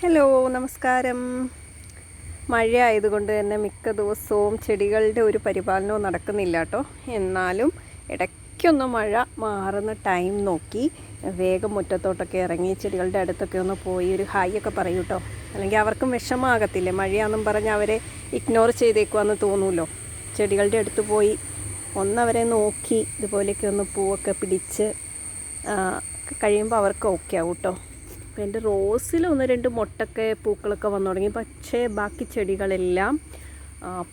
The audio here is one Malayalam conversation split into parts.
ഹലോ, നമസ്കാരം. മഴ ആയതുകൊണ്ട് തന്നെ മിക്ക ദിവസവും ചെടികളുടെ ഒരു പരിപാലനവും നടക്കുന്നില്ല കേട്ടോ. എന്നാലും ഇടയ്ക്കൊന്ന് മഴ മാറുന്ന ടൈം നോക്കി വേഗം മുറ്റത്തോട്ടൊക്കെ ഇറങ്ങി ചെടികളുടെ അടുത്തൊക്കെ ഒന്ന് പോയി ഒരു ഹായ് ഒക്കെ പറയൂ കേട്ടോ. അല്ലെങ്കിൽ അവർക്കും വിഷമമാകത്തില്ലേ, മഴയാണെന്നും പറഞ്ഞ് അവരെ ഇഗ്നോർ ചെയ്തേക്കുവാന്ന് തോന്നുമല്ലോ. ചെടികളുടെ അടുത്ത് പോയി ഒന്നവരെ നോക്കി ഇതുപോലെയൊക്കെ ഒന്ന് പൂവൊക്കെ പിടിച്ച് കഴിയുമ്പോൾ അവർക്ക് ഓക്കെ ആവും കേട്ടോ. അപ്പോൾ എൻ്റെ റോസിൽ ഒന്ന് രണ്ട് മൊട്ടൊക്കെ പൂക്കളൊക്കെ വന്നു തുടങ്ങി. പക്ഷേ ബാക്കി ചെടികളെല്ലാം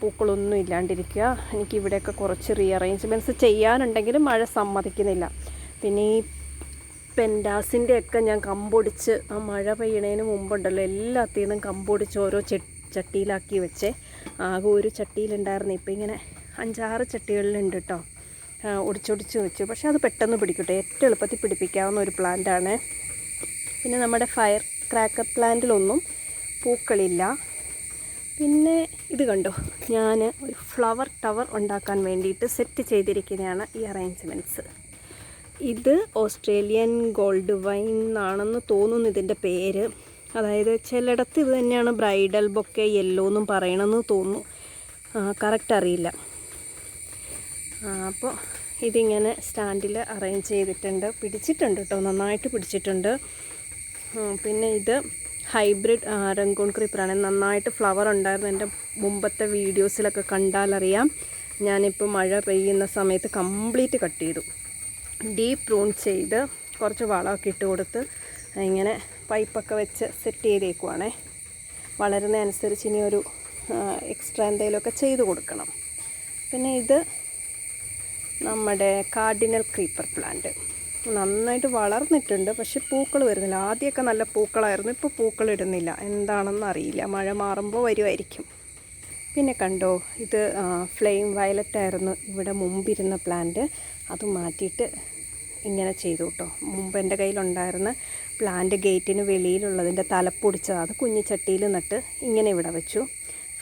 പൂക്കളൊന്നും ഇല്ലാണ്ടിരിക്കുക. എനിക്കിവിടെയൊക്കെ കുറച്ച് റീഅറേഞ്ച്മെൻറ്റ്സ് ചെയ്യാനുണ്ടെങ്കിലും മഴ സമ്മതിക്കുന്നില്ല. പിന്നെ ഈ പെൻഡാസിൻ്റെയൊക്കെ ഞാൻ കമ്പൊടിച്ച് ആ മഴ പെയ്യണതിന് മുമ്പുണ്ടല്ലോ എല്ലാത്തിൽ നിന്നും കമ്പൊടിച്ച് ഓരോ ചട്ടിയിലാക്കി വെച്ചേ. ആകെ ഒരു ചട്ടിയിലുണ്ടായിരുന്നു, ഇപ്പോൾ ഇങ്ങനെ 5-6 ചട്ടികളിലുണ്ട് കേട്ടോ. ഒടിച്ചൊടിച്ച് വെച്ചു. പക്ഷേ അത് പെട്ടെന്ന് പിടിക്കട്ടെ, ഏറ്റവും എളുപ്പത്തിൽ പിടിപ്പിക്കാവുന്ന ഒരു പ്ലാന്റാണ്. പിന്നെ നമ്മുടെ ഫയർ ക്രാക്കർ പ്ലാന്റിലൊന്നും പൂക്കളില്ല. പിന്നെ ഇത് കണ്ടോ, ഞാൻ ഒരു ഫ്ലവർ ടവർ ഉണ്ടാക്കാൻ വേണ്ടിയിട്ട് സെറ്റ് ചെയ്തിരിക്കുന്നതാണ് ഈ അറേഞ്ച്മെൻറ്റ്സ്. ഇത് ഓസ്ട്രേലിയൻ ഗോൾഡ് വൈൻ എന്നാണെന്ന് തോന്നുന്നു ഇതിൻ്റെ പേര്. അതായത് ചിലയിടത്ത് ഇത് തന്നെയാണ് ബ്രൈഡൽ ബൊക്കെ യെല്ലോ എന്നും പറയണമെന്ന് തോന്നുന്നു, കറക്റ്റ് അറിയില്ല. അപ്പോൾ ഇതിങ്ങനെ സ്റ്റാൻഡിൽ അറേഞ്ച് ചെയ്തിട്ടുണ്ട്. പിടിച്ചിട്ടുണ്ട് കേട്ടോ, നന്നായിട്ട് പിടിച്ചിട്ടുണ്ട്. പിന്നെ ഇത് ഹൈബ്രിഡ് രംഗൂൺ ക്രീപ്പറാണ്. നന്നായിട്ട് ഫ്ലവർ ഉണ്ടായിരുന്നു. എൻ്റെ മുമ്പത്തെ വീഡിയോസിലൊക്കെ കണ്ടാലറിയാം. ഞാനിപ്പോൾ മഴ പെയ്യുന്ന സമയത്ത് കംപ്ലീറ്റ് കട്ട് ചെയ്തു, ഡീപ്പ് പ്രൂൺ ചെയ്ത് കുറച്ച് വളമൊക്കെ ഇട്ട് കൊടുത്ത് ഇങ്ങനെ പൈപ്പൊക്കെ വെച്ച് സെറ്റ് ചെയ്തേക്കുവാണേ. വളരുന്നതനുസരിച്ച് ഇനി ഒരു എക്സ്ട്രാ എന്തെങ്കിലുമൊക്കെ ചെയ്ത് കൊടുക്കണം. പിന്നെ ഇത് നമ്മുടെ കാർഡിനൽ ക്രീപ്പർ പ്ലാന്റ് നന്നായിട്ട് വളർന്നിട്ടുണ്ട്, പക്ഷെ പൂക്കൾ വരുന്നില്ല. ആദ്യമൊക്കെ നല്ല പൂക്കളായിരുന്നു, ഇപ്പോൾ പൂക്കൾ ഇടുന്നില്ല. എന്താണെന്ന് അറിയില്ല, മഴ മാറുമ്പോൾ വരുമായിരിക്കും. പിന്നെ കണ്ടോ, ഇത് ഫ്ലെയിം വയലറ്റ് ആയിരുന്നു ഇവിടെ മുമ്പിരുന്ന പ്ലാന്റ്. അത് മാറ്റിയിട്ട് ഇങ്ങനെ ചെയ്തു കേട്ടോ. മുമ്പ് എൻ്റെ കയ്യിലുണ്ടായിരുന്ന പ്ലാന്റ് ഗേറ്റിന് വെളിയിലുള്ളതിൻ്റെ തലപ്പൊടിച്ചത്, അത് കുഞ്ഞു ചട്ടിയിൽ നട്ട് ഇങ്ങനെ ഇവിടെ വെച്ചു.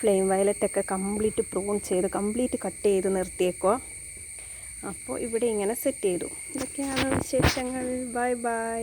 ഫ്ലെയിം വയലറ്റൊക്കെ കംപ്ലീറ്റ് പ്രൂൺ ചെയ്ത് കംപ്ലീറ്റ് കട്ട് ചെയ്ത് നിർത്തിയേക്കുക. അപ്പോൾ ഇവിടെ ഇങ്ങനെ സെറ്റ് ചെയ്തു. ഇതൊക്കെയാണ് വിശേഷങ്ങൾ. Bye bye.